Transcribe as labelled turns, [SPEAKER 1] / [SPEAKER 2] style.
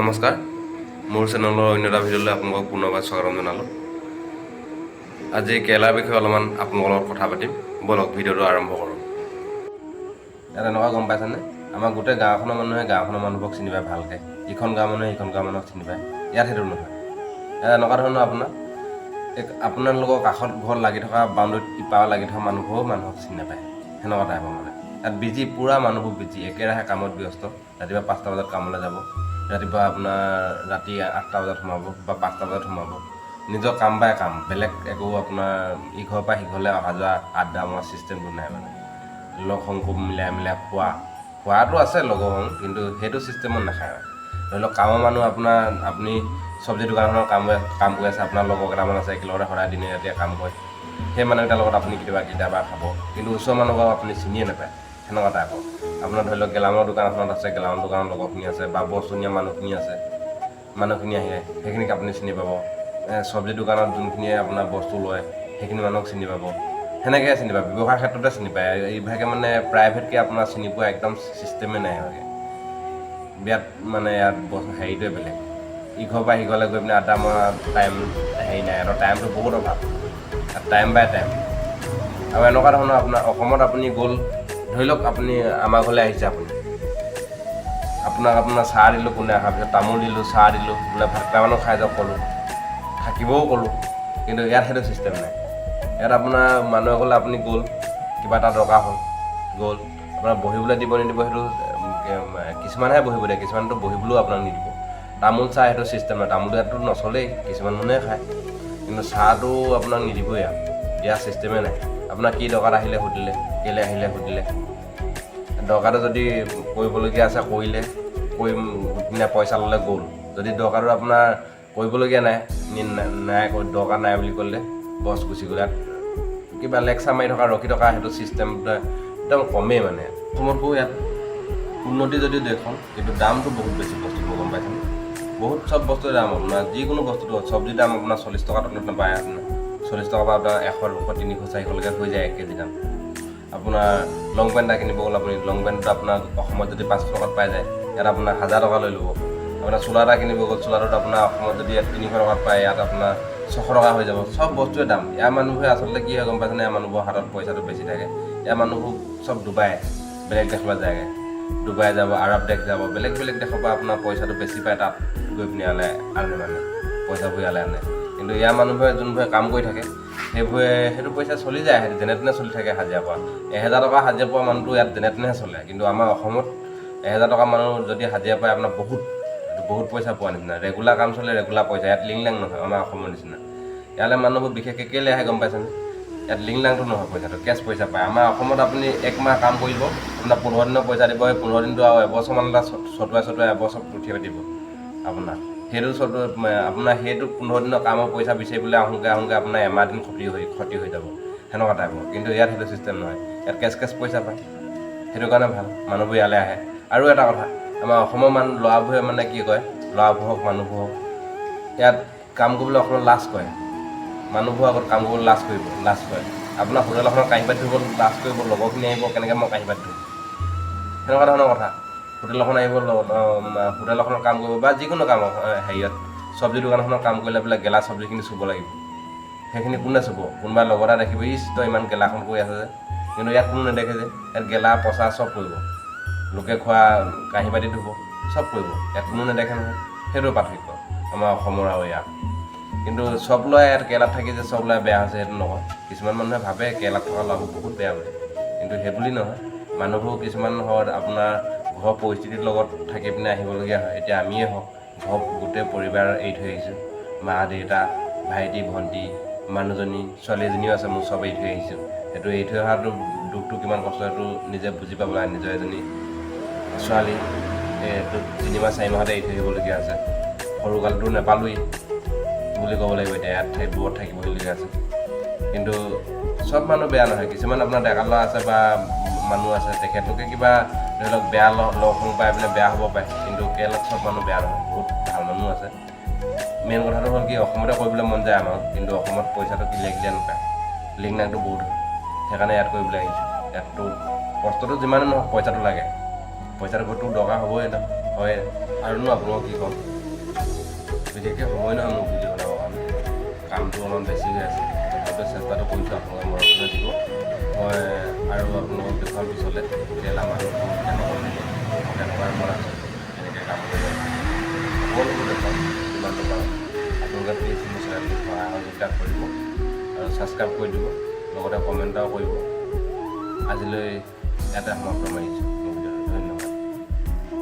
[SPEAKER 1] নমস্কাৰ মোৰ চেনেলৰ অন্য এটা ভিডিঅ'লৈ আপোনালোকক পুনৰবাৰ স্বাগতম জনালোঁ। আজি কেৰেলাৰ বিষয়ে অলপমান আপোনালোকৰ লগত কথা পাতিম। বলক ভিডিঅ'টো আৰম্ভ কৰোঁ। ইয়াত এনেকুৱা গম পাইছেনে, আমাৰ গোটেই গাঁওখনৰ মানুহে গাঁওখনৰ মানুহবোৰক চিনি পায় ভালকৈ। ইখন গাঁৱৰ মানুহে সিখন গাঁৱৰ মানুহক চিনি পায়। ইয়াত সেইটো নহয়। ইয়াত এনেকুৱা ধৰণৰ আপোনালোকৰ কাষত ঘৰত লাগি থকা বাউণ্ডেৰীত ইপাৰ লাগি থকা মানুহবোৰেও মানুহক চিনি নাপায়। সেনেকুৱা টাইপৰ মানে ইয়াত বিজি, পূৰা মানুহবোৰ বিজি, একেৰাহে কামত ব্যস্ত। ৰাতিপুৱা 5টা বজাত কামলৈ যাব, ৰাতিপুৱা আপোনাৰ ৰাতি 8টা বজাত সোমাব বা 5টা বজাত সোমাব। নিজৰ কাম বাই কাম, বেলেগ একো আপোনাৰ ইঘৰৰ পৰা সিঘৰলৈ অহা যোৱা আড্ডা মৰা চিষ্টেমটো নাই মানে। লগ সংগ মিলাই খোৱাটো আছে লগৰ সংগ, কিন্তু সেইটো চিষ্টেমত নাখায়। ধৰি লওক কামৰ মানুহ আপুনি চব্জি দোকানখনৰ কাম কৰি আছে, আপোনাৰ লগৰ কেইটামান আছে একেলগতে সদায় দিনে ৰাতিয়ে কাম কৰে। সেই মানুহকেইটাৰ লগত আপুনি কেতিয়াবা খাব, কিন্তু ওচৰৰ মানুহক আপুনি চিনিয়ে নাপায়। সেনেকুৱা টাইপৰ আপোনাৰ ধৰি লওক গেলামালৰ দোকান এখনত আছে, গেলামাল দোকানৰ লগৰখিনি আছে বা বস্তু নিয়া মানুহখিনি আছে, মানুহখিনি আহে সেইখিনিক আপুনি চিনি পাব। চব্জি দোকানত যোনখিনিয়ে আপোনাৰ বস্তু লয় সেইখিনি মানুহক চিনি পাব। সেনেকৈ চিনি পায়, ব্যৱসায়ৰ ক্ষেত্ৰতে চিনি পায়। এইভাগে মানে প্ৰাইভেটকৈ আপোনাৰ চিনি পোৱা একদম চিষ্টেমে নাই হয়। বিয়াত মানে ইয়াত হেৰিটোৱে বেলেগ। ইঘৰৰ পৰা সিঘৰলৈ গৈ পিনে আড্ডা মৰা টাইম হেৰি নাই, সিহঁতৰ টাইমটো বহুত অভাৱ। টাইম বাই টাইম আৰু এনেকুৱা ধৰণৰ আপোনাৰ অসমত আপুনি গ'ল, ধৰি লওক আপুনি আমাৰ ঘৰলৈ আহিছে, আপোনাৰ চাহ দিলোঁ, কোনে অহাৰ পিছত তামোল দিলোঁ, চাহ দিলোঁ, বোলে ভাত কেইটামানো খাই যাওক ক'লোঁ, থাকিবও ক'লোঁ। কিন্তু ইয়াত সেইটো চিষ্টেম নাই। ইয়াত আপোনাৰ মানুহ এঘৰলৈ আপুনি গ'ল, কিবা এটা দৰকাৰ হ'ল, গ'ল, আপোনাৰ বহিবলৈ দিব নিদিব সেইটো কিছুমানহে বহিব দিয়ে, কিছুমানতো বহিবলৈও আপোনাক নিদিব। তামোল চাহ সেইটো চিষ্টেম নাই, তামোল ইয়াততো নচলেই, কিছুমান মানুহে খায়, কিন্তু চাহটো আপোনাক নিদিবই। ইয়াৰ চিষ্টেমে নাই। আপোনাৰ কি দৰকাৰ আহিলে সুধিলে, কেলৈ আহিলে সুধিলে, দৰকাৰটো যদি কৰিবলগীয়া আছে কৰিলে, কৰি পইচা ল'লে গ'ল। যদি দৰকাৰটো আপোনাৰ কৰিবলগীয়া নাই দৰকাৰ নাই বুলি ক'লে বছ গুচি গ'ল। ইয়াত কিবা লেকচাৰ মাৰি থকা, ৰখি থকা সেইটো চিষ্টেম একদম কমেই মানে। অসমতকৈ ইয়াত উন্নতি যদিও দেশখন, কিন্তু দামটো বহুত বেছি বস্তুবোৰ গম পাইছেনে। বহুত চব বস্তুৰ দাম আপোনাৰ, যিকোনো বস্তুটো চব্জিৰ দাম আপোনাৰ 40 টকা তলত নাপায়। আপোনাৰ 40 টকাৰ পৰা আপোনাৰ 100, 200, 300, 400লৈকে হৈ যায় 1 কেজি দাম। আপোনাৰ লং পেণ্ট এটা কিনিব গ'ল, আপুনি লং পেণ্টটো আপোনাৰ অসমত যদি 500 টকাত পাই যায়, ইয়াত আপোনাৰ 1000 টকা লৈ ল'ব। আপোনাৰ চোলা এটা কিনিব গ'ল, চোলাটোত আপোনাৰ অসমত যদি 300 টকাত পায়, ইয়াত আপোনাৰ 600 টকা হৈ যাব। চব বস্তুৱে দাম। ইয়াৰ মানুহবোৰে আচলতে কি হয় গম পাইছেনে, ইয়াৰ মানুহবোৰৰ হাতত পইচাটো বেছি থাকে। ইয়াৰ মানুহবোৰ চব ডুবাই, বেলেগ দেশলৈ যায়গৈ। ডুবাই যাব, আৰৱ দেশ যাব, বেলেগ দেশৰ পৰা আপোনাৰ পইচাটো বেছি পায়, তাত গৈ পিনে আনে মানে পইচাবোৰ আনে। কিন্তু ইয়াৰ মানুহবোৰে যোনবোৰে কাম কৰি থাকে সেইবোৰে সেইটো পইচা চলি যায়, সেইটো যেনে তেনে চলি থাকে। হাজিৰা পৰা 1000 টকা হাজিৰা পোৱা মানুহটো ইয়াত যেনে তেনে চলে, কিন্তু আমাৰ অসমত 1000 টকা মানুহ যদি হাজিৰা পায় আপোনাৰ বহুত পইচা পোৱা নিচিনা। ৰেগুলাৰ কাম চলে, ৰেগুলাৰ পইচা। ইয়াত লিংলাং নহয় আমাৰ অসমৰ নিচিনা। ইয়ালৈ মানুহবোৰ বিশেষকৈ কেলৈ আহে গম পাইছেনে, ইয়াত লিংলাংটো নহয়, পইচাটো কেছ পইচা পায়। আমাৰ অসমত আপুনি 1 মাহ কাম কৰিব, আপোনাৰ 15 দিনৰ পইচা দিব। এই 15 দিনটো আৰু এবছৰমানলৈ চটুৱাই এবছৰ উঠিয়াই দিব আপোনাৰ। সেইটো আপোনাৰ সেইটো 15 দিনৰ কামৰ পইচা বিচাৰিবলৈ আহোঁতে আপোনাৰ এমাহ দিন ক্ষতি হৈ যাব, সেনেকুৱা টাইপৰ। কিন্তু ইয়াত সেইটো চিষ্টেম নহয়, ইয়াত কেছ পইচা পায়। সেইটো কাৰণে ভাল, মানুহবোৰ ইয়ালৈ আহে। আৰু এটা কথা, আমাৰ অসমৰ ল'ৰাবোৰে মানে কি কয়, ল'ৰাবোৰ হওক মানুহবোৰ হওক, ইয়াত কাম কৰিবলৈ অকণমান লাজ কৰে। মানুহবোৰ আগত কাম কৰিবলৈ লাজ কৰে। আপোনাৰ হোটেল এখনত কাঁহী বাতি ধুব লাজ কৰিব, লগৰখিনি আহিব, কেনেকৈ মই কাঁহী বাতি ধুম, সেনেকুৱা ধৰণৰ কথা। হোটেল এখন আহিব, হোটেল এখনত কাম কৰিব বা যিকোনো কাম হেৰিয়ত চব্জি দোকানখনত কাম কৰিলে বোলে গেলা চব্জিখিনি চুব লাগিব। সেইখিনি কোনে চুব? কোনোবাই লগৰ এটা দেখিব, তই ইমান গেলাখন কৰি আছে যে। কিন্তু ইয়াত কোনো নেদেখে যে, ইয়াত গেলা পচা চব কৰিব। লোকে খোৱা কাঁহী বাতি ধুব, চব কৰিব, ইয়াত কোনো নেদেখে নহয়। সেইটো পাৰ্থক্য আমাৰ অসমৰ আৰু ইয়াত। কিন্তু চব ল'ৰাই ইয়াত কেৰেলাত থাকি যে চব ল'ৰাই বেয়া হৈছে সেইটো নহয়। কিছুমান মানুহে ভাবে কেৰেলাত থকা ল'ৰাবোৰ বহুত বেয়া বুলি, কিন্তু সেইবুলি নহয়। মানুহবোৰ কিছুমান আপোনাৰ ঘৰৰ পৰিস্থিতিৰ লগত থাকি পিনে আহিবলগীয়া হয়। এতিয়া আমিয়ে হওক, ঘৰৰ গোটেই পৰিবাৰ এৰি থৈ আহিছোঁ। মা দেউতা, ভাইটি ভণ্টি, মানুহজনী, ছোৱালী এজনীও আছে মোৰ, চব এৰি থৈ আহিছোঁ। সেইটো এৰি থৈ অহাটো দুখটো কিমান কষ্ট সেইটো নিজে বুজি পাব লাগে। নিজৰ এজনী ছোৱালী এইটো 3 মাহ 4 মাহতে এৰি থৈ আহিবলগীয়া আছে। সৰুকালটো নাপালোঁৱেই বুলি ক'ব লাগিব। এতিয়া ইয়াত দূৰত থাকিবলগীয়া আছে। কিন্তু চব মানুহ বেয়া নহয়। কিছুমান আপোনাৰ ডেকা ল'ৰা আছে বা মানুহ আছে, তেখেতলোকে কিবা ধৰি লওক বেয়া লগ সংগ পাই পিনে বেয়া হ'ব পাৰে। কিন্তু কেৰেলাত চব মানুহ বেয়া নহয়, বহুত ভাল মানুহ আছে। মেইন কথাটো হ'ল কি, অসমতে কৰিবলৈ মন যায় আমাৰ, কিন্তু অসমত পইচাটো কিলিয়াৰ নাপায়, লিংনাংটো বহুত হয়। সেইকাৰণে ইয়াত কৰিবলৈ আহিছোঁ। ইয়াততো কষ্টটো যিমানে নহওক পইচাটো লাগে, পইচাটো দৰকাৰ হ'বই ন। হয় আৰুনো আপোনাক কি ক'ম বিশেষকৈ সময় নহয় মোক ভিডিঅ' বনাবৰ কাৰণে কামটো অলপমান বেছি হৈ আছে তথাপিও চেষ্টাটো কৰিছোঁ আপোনালোকে মৰমটো দিব মই আৰু আপোনালোকক দেখুৱাম পিছলৈ তেতিয়াহ'লে আমাৰ তেনেকুৱা মন আছে এনেকৈ কাম কৰিব সকলোবোৰ দেখুৱাম যিমানটো পাৰোঁ আপোনালোকে প্লিজ মোৰ চেনেলটো সহায় সহযোগিতা কৰিব আৰু ছাবস্ক্ৰাইব কৰি দিব লগতে কমেণ্ট এটাও কৰিব আজিলৈ ইয়াতে সমাপ্ত মাৰিছোঁ